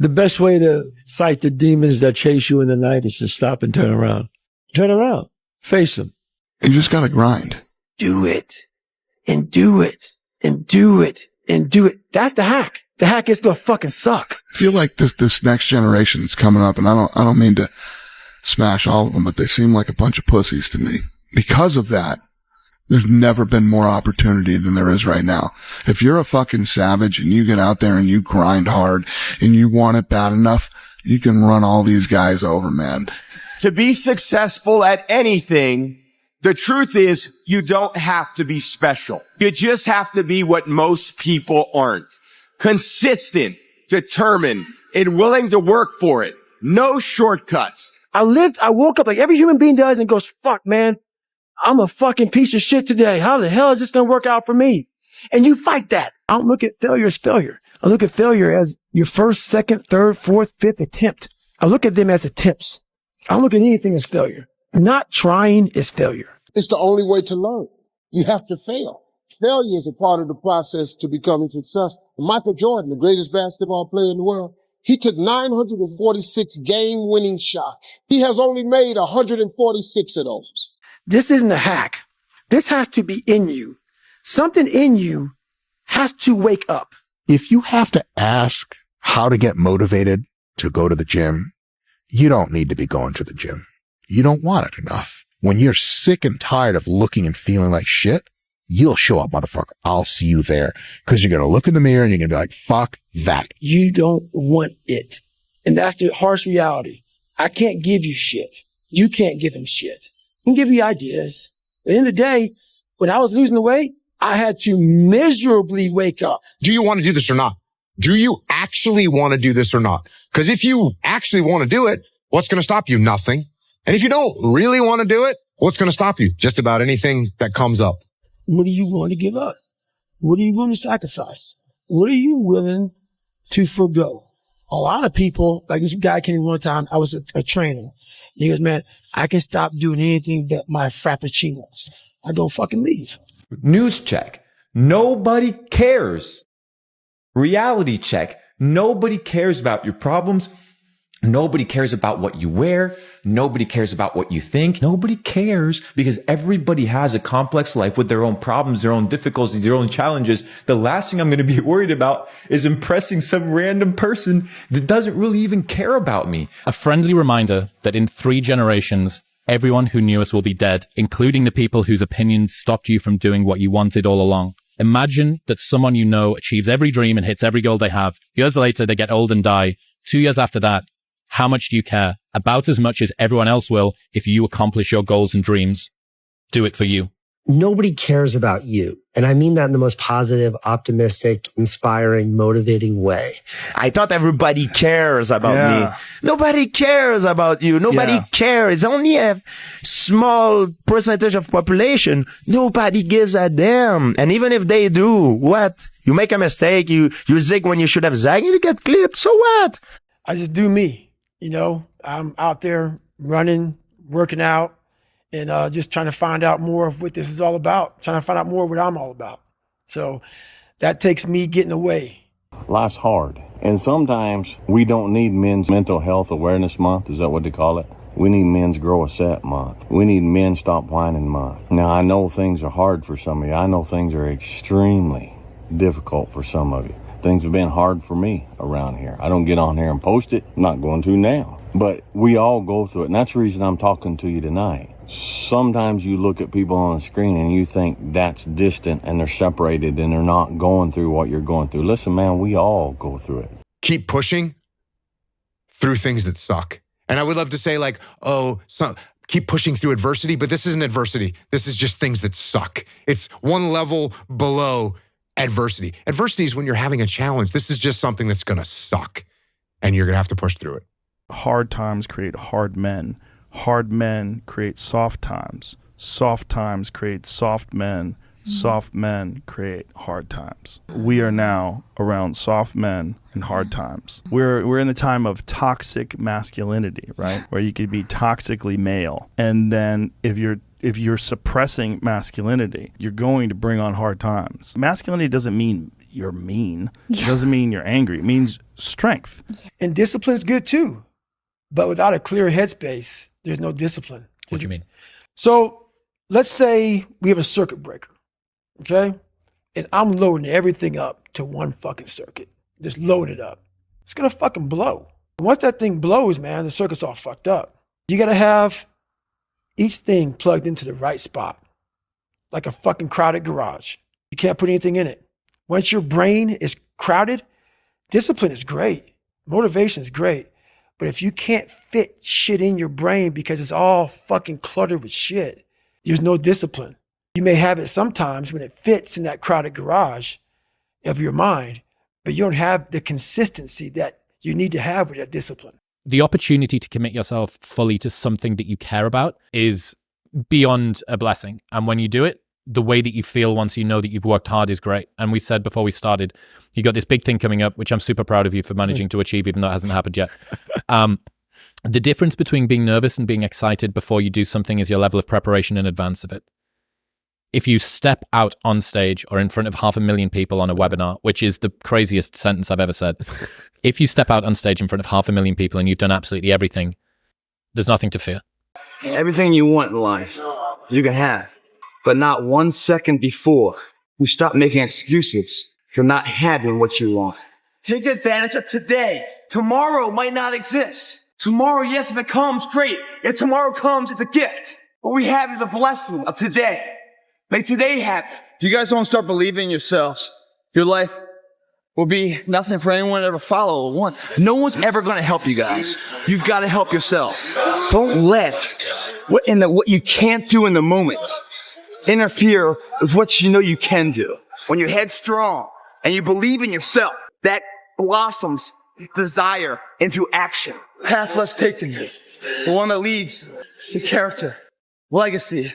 The best way to fight the demons that chase you in the night is to stop and turn around. Turn around. Face them. You just got to grind. Do it. And do it. And do it. And do it. That's the hack. The hack is going to fucking suck. I feel like this next generation is coming up, and I don't mean to smash all of them, but they seem like a bunch of pussies to me. Because of that, there's never been more opportunity than there is right now. If you're a fucking savage and you get out there and you grind hard and you want it bad enough, you can run all these guys over, man. To be successful at anything, the truth is you don't have to be special. You just have to be what most people aren't. Consistent, determined, and willing to work for it. No shortcuts. I woke up like every human being does and goes, fuck, man. I'm a fucking piece of shit today. How the hell is this going to work out for me? And you fight that. I don't look at failure as failure. I look at failure as your first, second, third, fourth, fifth attempt. I look at them as attempts. I don't look at anything as failure. Not trying is failure. It's the only way to learn. You have to fail. Failure is a part of the process to becoming successful. Michael Jordan, the greatest basketball player in the world, he took 946 game-winning shots. He has only made 146 of those. This isn't a hack. This has to be in you. Something in you has to wake up. If you have to ask how to get motivated to go to the gym, you don't need to be going to the gym. You don't want it enough. When you're sick and tired of looking and feeling like shit, you'll show up, motherfucker. I'll see you there. Because you're going to look in the mirror and you're going to be like, fuck that. You don't want it. And that's the harsh reality. I can't give you shit. You can't give him shit. I can give you ideas. At the end of the day, when I was losing the weight, I had to miserably wake up. Do you want to do this or not? Do you actually want to do this or not? Because if you actually want to do it, what's going to stop you? Nothing. And if you don't really want to do it, what's going to stop you? Just about anything that comes up. What are you willing to give up? What are you willing to sacrifice? What are you willing to forgo? A lot of people, like this guy came in one time, I was a trainer. He goes, man, I can stop doing anything but my frappuccinos. I go fucking leave. News check. Nobody cares. Reality check. Nobody cares about your problems. Nobody cares about what you wear. Nobody cares about what you think. Nobody cares because everybody has a complex life with their own problems, their own difficulties, their own challenges. The last thing I'm going to be worried about is impressing some random person that doesn't really even care about me. A friendly reminder that in 3 generations, everyone who knew us will be dead, including the people whose opinions stopped you from doing what you wanted all along. Imagine that someone you know achieves every dream and hits every goal they have. Years later, they get old and die. 2 years after that, how much do you care? About as much as everyone else will if you accomplish your goals and dreams. Do it for you. Nobody cares about you. And I mean that in the most positive, optimistic, inspiring, motivating way. I thought everybody cares about me. Nobody cares about you. Nobody cares. It's only a small percentage of population. Nobody gives a damn. And even if they do, what? You make a mistake. You zig when you should have zagged. You get clipped. So what? I just do me. You know, I'm out there running, working out, and just trying to find out more of what this is all about, trying to find out more what I'm all about. So that takes me getting away. Life's hard. And sometimes we don't need Men's Mental Health Awareness Month. Is that what they call it? We need Men's Grow a Set Month. We need Men Stop Whining Month. Now, I know things are hard for some of you. I know things are extremely difficult for some of you. Things have been hard for me around here. I don't get on here and post it. I'm not going to now. But we all go through it. And that's the reason I'm talking to you tonight. Sometimes you look at people on the screen and you think that's distant and they're separated and they're not going through what you're going through. Listen, man, we all go through it. Keep pushing through things that suck. And I would love to say like, keep pushing through adversity, but this isn't adversity. This is just things that suck. It's one level below adversity. Adversity is when you're having a challenge. This is just something that's going to suck and you're going to have to push through it. Hard times create hard men. Hard men create soft times. Soft times create soft men. Soft men create hard times. We are now around soft men and hard times. We're in the time of toxic masculinity, right? Where you could be toxically male. And then if you're suppressing masculinity, you're going to bring on hard times. Masculinity doesn't mean you're mean. It doesn't mean you're angry. It means strength. And discipline is good too. But without a clear headspace, there's no discipline. What do you mean? So let's say we have a circuit breaker, okay? And I'm loading everything up to one fucking circuit. Just load it up. It's gonna fucking blow. And once that thing blows, man, the circuit's all fucked up. You gotta have each thing plugged into the right spot, like a fucking crowded garage. You can't put anything in it. Once your brain is crowded, discipline is great. Motivation is great. But if you can't fit shit in your brain because it's all fucking cluttered with shit, there's no discipline. You may have it sometimes when it fits in that crowded garage of your mind, but you don't have the consistency that you need to have with that discipline. The opportunity to commit yourself fully to something that you care about is beyond a blessing. And when you do it, the way that you feel once you know that you've worked hard is great. And we said before we started, you got this big thing coming up, which I'm super proud of you for managing to achieve, even though it hasn't happened yet. The difference between being nervous and being excited before you do something is your level of preparation in advance of it. If you step out on stage or in front of 500,000 people on a webinar, which is the craziest sentence I've ever said, if you step out on stage in front of 500,000 people and you've done absolutely everything, there's nothing to fear. Everything you want in life, you can have. But not 1 second before you stop making excuses for not having what you want. Take advantage of today. Tomorrow might not exist. Tomorrow, yes, if it comes, great. If tomorrow comes, it's a gift. What we have is a blessing of today. Make today happen. If you guys don't start believing in yourselves, your life will be nothing for anyone to ever follow or want. No one's ever going to help you guys. You've got to help yourself. Don't let what you can't do in the moment interfere with what you know you can do. When you're headstrong and you believe in yourself, that blossoms desire into action. Path less taken, the one that leads to character, legacy.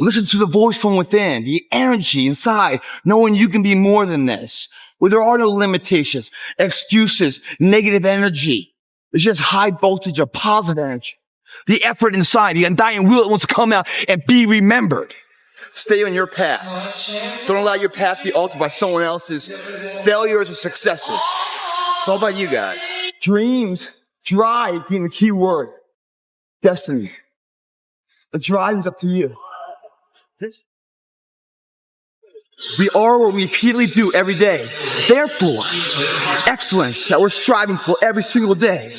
Listen to the voice from within, the energy inside, knowing you can be more than this. Where there are no limitations, excuses, negative energy. It's just high voltage of positive energy. The effort inside, the undying will that wants to come out and be remembered. Stay on your path. Don't allow your path to be altered by someone else's failures or successes. It's all about you guys. Dreams, drive being the key word. Destiny. The drive is up to you. We are what we repeatedly do every day. Therefore, excellence that we're striving for every single day.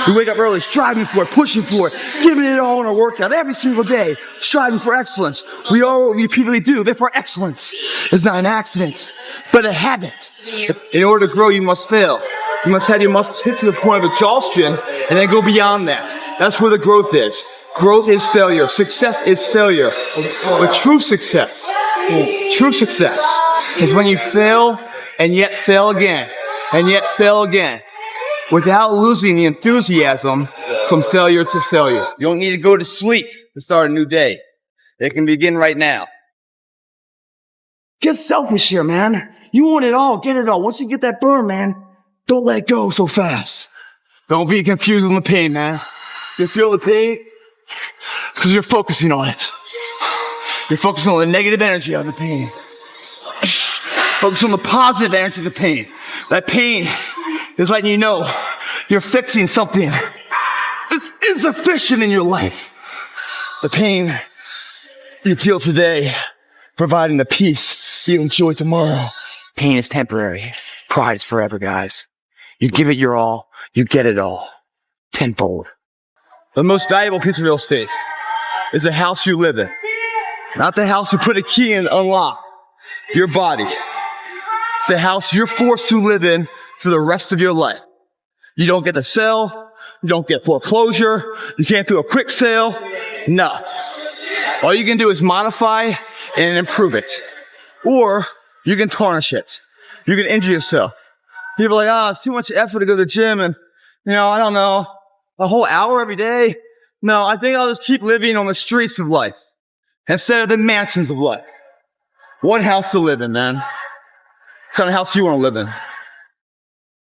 We wake up early, striving for it, pushing for it, giving it all in our workout every single day, striving for excellence. We are what we repeatedly do. Therefore, excellence is not an accident, but a habit. In order to grow, you must fail. You must have your muscles hit to the point of exhaustion and then go beyond that. That's where the growth is. Growth is failure. Success is failure. But true success is when you fail and yet fail again and yet fail again without losing the enthusiasm from failure to failure. You don't need to go to sleep to start a new day. It can begin right now. Get selfish here, man. You want it all. Get it all. Once you get that burn, man, don't let it go so fast. Don't be confused with the pain, man. You feel the pain? Because you're focusing on it. You're focusing on the negative energy of the pain. Focus on the positive energy of the pain. That pain is letting you know you're fixing something that's insufficient in your life. The pain you feel today, providing the peace you enjoy tomorrow. Pain is temporary. Pride is forever, guys. You give it your all, you get it all. Tenfold. The most valuable piece of real estate is the house you live in. Not the house you put a key in to unlock. Your body. It's the house you're forced to live in for the rest of your life. You don't get to sell. You don't get foreclosure. You can't do a quick sale. No. All you can do is modify and improve it. Or you can tarnish it. You can injure yourself. People are like, it's too much effort to go to the gym and, I don't know, a whole hour every day. No, I think I'll just keep living on the streets of life instead of the mansions of life. One house to live in, man. What kind of house do you want to live in?